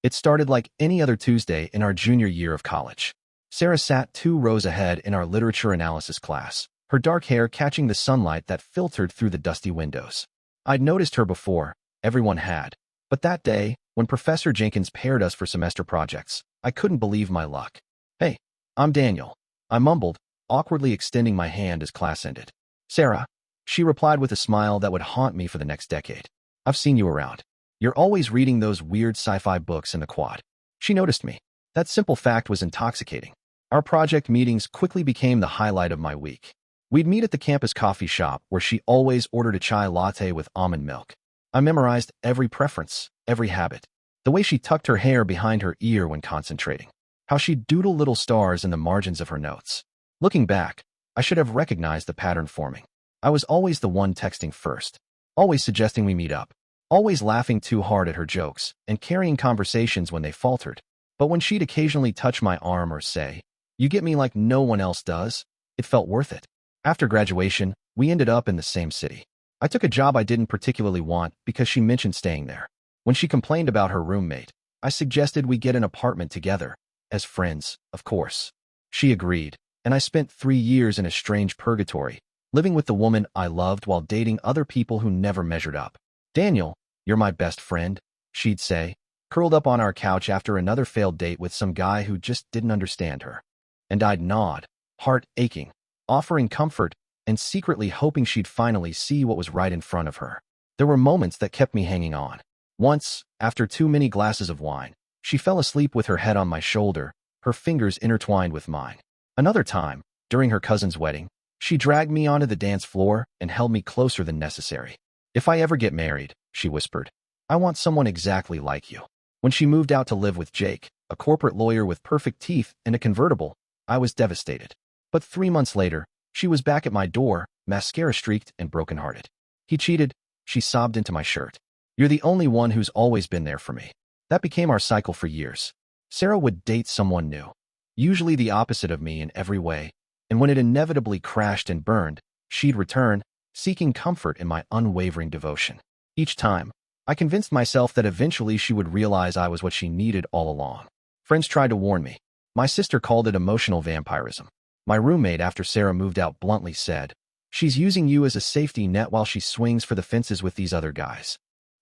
It started like any other Tuesday in our junior year of college. Sarah sat 2 rows ahead in our literature analysis class, her dark hair catching the sunlight that filtered through the dusty windows. I'd noticed her before, everyone had. But that day, when Professor Jenkins paired us for semester projects, I couldn't believe my luck. "Hey, I'm Daniel," I mumbled, awkwardly extending my hand as class ended. "Sarah," she replied with a smile that would haunt me for the next decade. "I've seen you around. You're always reading those weird sci-fi books in the quad." She noticed me. That simple fact was intoxicating. Our project meetings quickly became the highlight of my week. We'd meet at the campus coffee shop where she always ordered a chai latte with almond milk. I memorized every preference, every habit. The way she tucked her hair behind her ear when concentrating. How she'd doodle little stars in the margins of her notes. Looking back, I should have recognized the pattern forming. I was always the one texting first. Always suggesting we meet up. Always laughing too hard at her jokes and carrying conversations when they faltered. But when she'd occasionally touch my arm or say, "You get me like no one else does," it felt worth it. After graduation, we ended up in the same city. I took a job I didn't particularly want because she mentioned staying there. When she complained about her roommate, I suggested we get an apartment together. As friends, of course. She agreed, and I spent 3 years in a strange purgatory, living with the woman I loved while dating other people who never measured up. "Daniel, you're my best friend," she'd say, curled up on our couch after another failed date with some guy who just didn't understand her. And I'd nod, heart aching, offering comfort, and secretly hoping she'd finally see what was right in front of her. There were moments that kept me hanging on. Once, after too many glasses of wine, she fell asleep with her head on my shoulder, her fingers intertwined with mine. Another time, during her cousin's wedding, she dragged me onto the dance floor and held me closer than necessary. "If I ever get married," she whispered, "I want someone exactly like you." When she moved out to live with Jake, a corporate lawyer with perfect teeth and a convertible, I was devastated. But 3 months later, she was back at my door, mascara-streaked and brokenhearted. "He cheated," she sobbed into my shirt. "You're the only one who's always been there for me." That became our cycle for years. Sarah would date someone new, usually the opposite of me in every way, and when it inevitably crashed and burned, she'd return, seeking comfort in my unwavering devotion. Each time, I convinced myself that eventually she would realize I was what she needed all along. Friends tried to warn me. My sister called it emotional vampirism. My roommate, after Sarah moved out, bluntly said, "She's using you as a safety net while she swings for the fences with these other guys."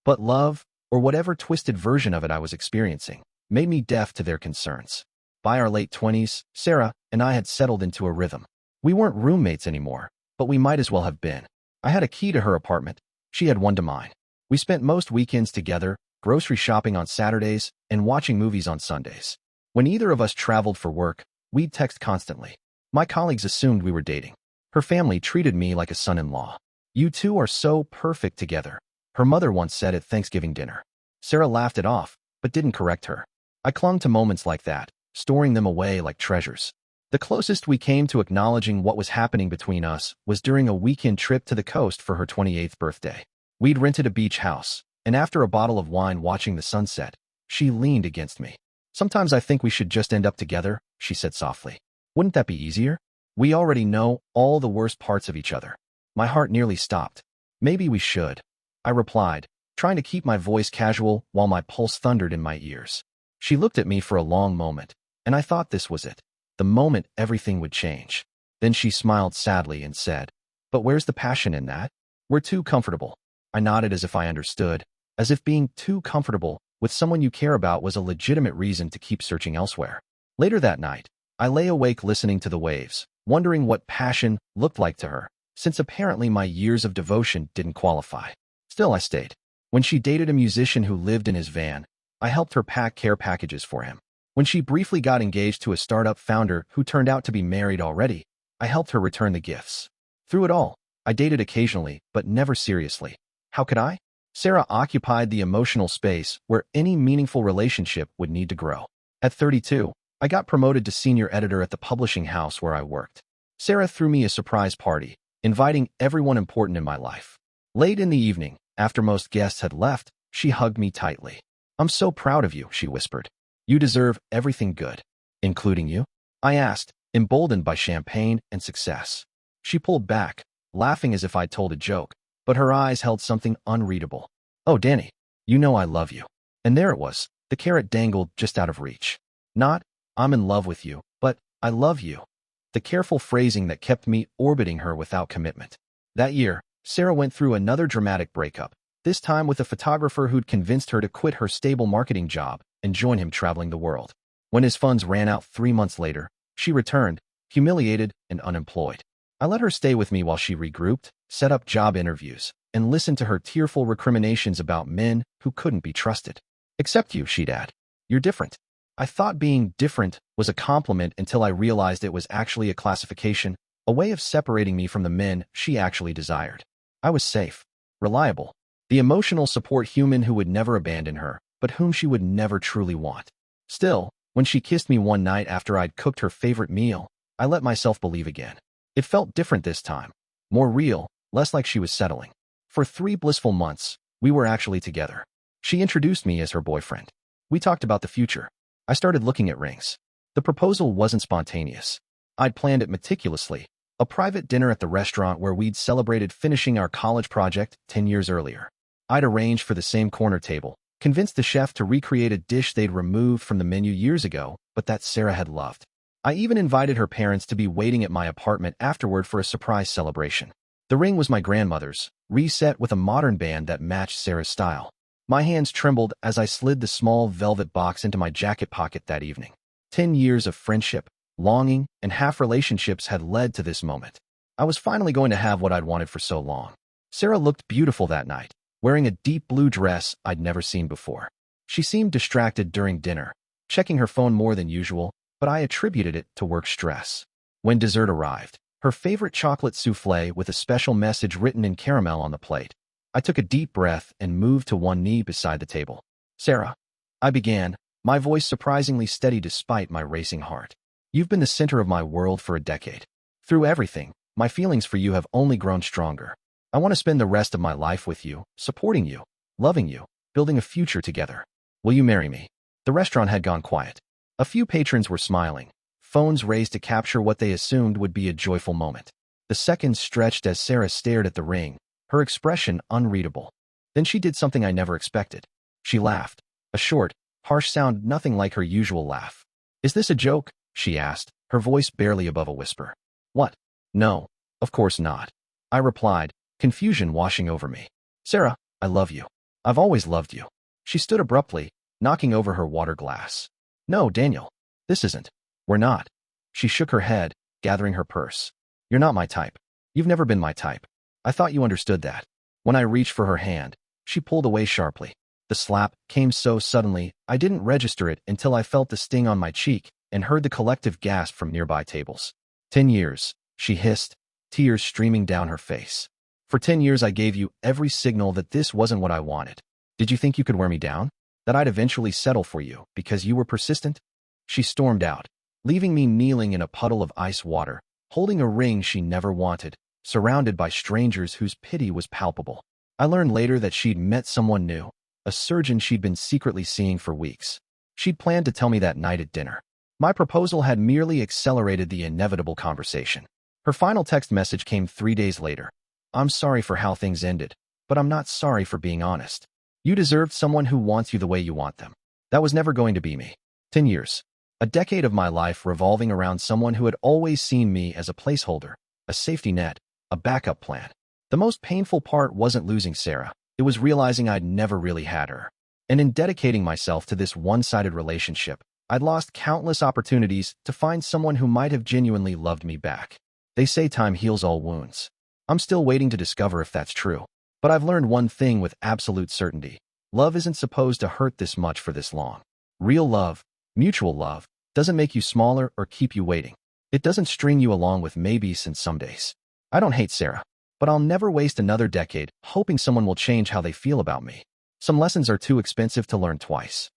But love, or whatever twisted version of it I was experiencing, made me deaf to their concerns. By our late 20s, Sarah and I had settled into a rhythm. We weren't roommates anymore, but we might as well have been. I had a key to her apartment. She had one to mine. We spent most weekends together, grocery shopping on Saturdays, and watching movies on Sundays. When either of us traveled for work, we'd text constantly. My colleagues assumed we were dating. Her family treated me like a son-in-law. "You two are so perfect together," her mother once said at Thanksgiving dinner. Sarah laughed it off, but didn't correct her. I clung to moments like that, storing them away like treasures. The closest we came to acknowledging what was happening between us was during a weekend trip to the coast for her 28th birthday. We'd rented a beach house, and after a bottle of wine watching the sunset, she leaned against me. "Sometimes I think we should just end up together," she said softly. "Wouldn't that be easier? We already know all the worst parts of each other." My heart nearly stopped. "Maybe we should," I replied, trying to keep my voice casual while my pulse thundered in my ears. She looked at me for a long moment, and I thought this was it, the moment everything would change. Then she smiled sadly and said, "But where's the passion in that? We're too comfortable." I nodded as if I understood, as if being too comfortable with someone you care about was a legitimate reason to keep searching elsewhere. Later that night, I lay awake listening to the waves, wondering what passion looked like to her, since apparently my years of devotion didn't qualify. Still, I stayed. When she dated a musician who lived in his van, I helped her pack care packages for him. When she briefly got engaged to a startup founder who turned out to be married already, I helped her return the gifts. Through it all, I dated occasionally, but never seriously. How could I? Sarah occupied the emotional space where any meaningful relationship would need to grow. At 32, I got promoted to senior editor at the publishing house where I worked. Sarah threw me a surprise party, inviting everyone important in my life. Late in the evening, after most guests had left, she hugged me tightly. "I'm so proud of you," she whispered. "You deserve everything good." "Including you?" I asked, emboldened by champagne and success. She pulled back, laughing as if I'd told a joke, but her eyes held something unreadable. "Oh, Danny, you know I love you." And there it was, The carrot dangled just out of reach. Not, I'm in love with you, but I love you. The careful phrasing that kept me orbiting her without commitment. That year, Sarah went through another dramatic breakup, this time with a photographer who'd convinced her to quit her stable marketing job and join him traveling the world. When his funds ran out 3 months later, she returned, humiliated and unemployed. I let her stay with me while she regrouped, set up job interviews, and listened to her tearful recriminations about men who couldn't be trusted. Except you, she'd add. You're different. I thought being different was a compliment until I realized it was actually a classification, a way of separating me from the men she actually desired. I was safe, reliable, the emotional support human who would never abandon her, but whom she would never truly want. Still, when she kissed me one night after I'd cooked her favorite meal, I let myself believe again. It felt different this time, more real, less like she was settling. For 3 blissful months, we were actually together. She introduced me as her boyfriend. We talked about the future. I started looking at rings. The proposal wasn't spontaneous. I'd planned it meticulously, a private dinner at the restaurant where we'd celebrated finishing our college project 10 years earlier. I'd arranged for the same corner table, convinced the chef to recreate a dish they'd removed from the menu years ago, but that Sarah had loved. I even invited her parents to be waiting at my apartment afterward for a surprise celebration. The ring was my grandmother's, reset with a modern band that matched Sarah's style. My hands trembled as I slid the small velvet box into my jacket pocket that evening. 10 years of friendship, longing, and half-relationships had led to this moment. I was finally going to have what I'd wanted for so long. Sarah looked beautiful that night, wearing a deep blue dress I'd never seen before. She seemed distracted during dinner, checking her phone more than usual, but I attributed it to work stress. When dessert arrived, her favorite chocolate souffle with a special message written in caramel on the plate, I took a deep breath and moved to one knee beside the table. Sarah, I began, my voice surprisingly steady despite my racing heart. You've been the center of my world for a decade. Through everything, my feelings for you have only grown stronger. I want to spend the rest of my life with you, supporting you, loving you, building a future together. Will you marry me? The restaurant had gone quiet. A few patrons were smiling, phones raised to capture what they assumed would be a joyful moment. The seconds stretched as Sarah stared at the ring, her expression unreadable. Then she did something I never expected. She laughed, a short, harsh sound nothing like her usual laugh. Is this a joke? She asked, her voice barely above a whisper. What? No, of course not. I replied, confusion washing over me. Sarah, I love you. I've always loved you. She stood abruptly, knocking over her water glass. No, Daniel. This isn't. We're not. She shook her head, gathering her purse. You're not my type. You've never been my type. I thought you understood that. When I reached for her hand, she pulled away sharply. The slap came so suddenly, I didn't register it until I felt the sting on my cheek and heard the collective gasp from nearby tables. 10 years, she hissed, tears streaming down her face. For 10 years I gave you every signal that this wasn't what I wanted. Did you think you could wear me down? That I'd eventually settle for you because you were persistent? She stormed out, leaving me kneeling in a puddle of ice water, holding a ring she never wanted, surrounded by strangers whose pity was palpable. I learned later that she'd met someone new, a surgeon she'd been secretly seeing for weeks. She'd planned to tell me that night at dinner. My proposal had merely accelerated the inevitable conversation. Her final text message came 3 days later. I'm sorry for how things ended, but I'm not sorry for being honest. You deserved someone who wants you the way you want them. That was never going to be me. 10 years. A decade of my life revolving around someone who had always seen me as a placeholder, a safety net, a backup plan. The most painful part wasn't losing Sarah. It was realizing I'd never really had her. And in dedicating myself to this one-sided relationship, I'd lost countless opportunities to find someone who might have genuinely loved me back. They say time heals all wounds. I'm still waiting to discover if that's true. But I've learned one thing with absolute certainty. Love isn't supposed to hurt this much for this long. Real love, mutual love, doesn't make you smaller or keep you waiting. It doesn't string you along with maybes and somedays. I don't hate Sarah, but I'll never waste another decade hoping someone will change how they feel about me. Some lessons are too expensive to learn twice.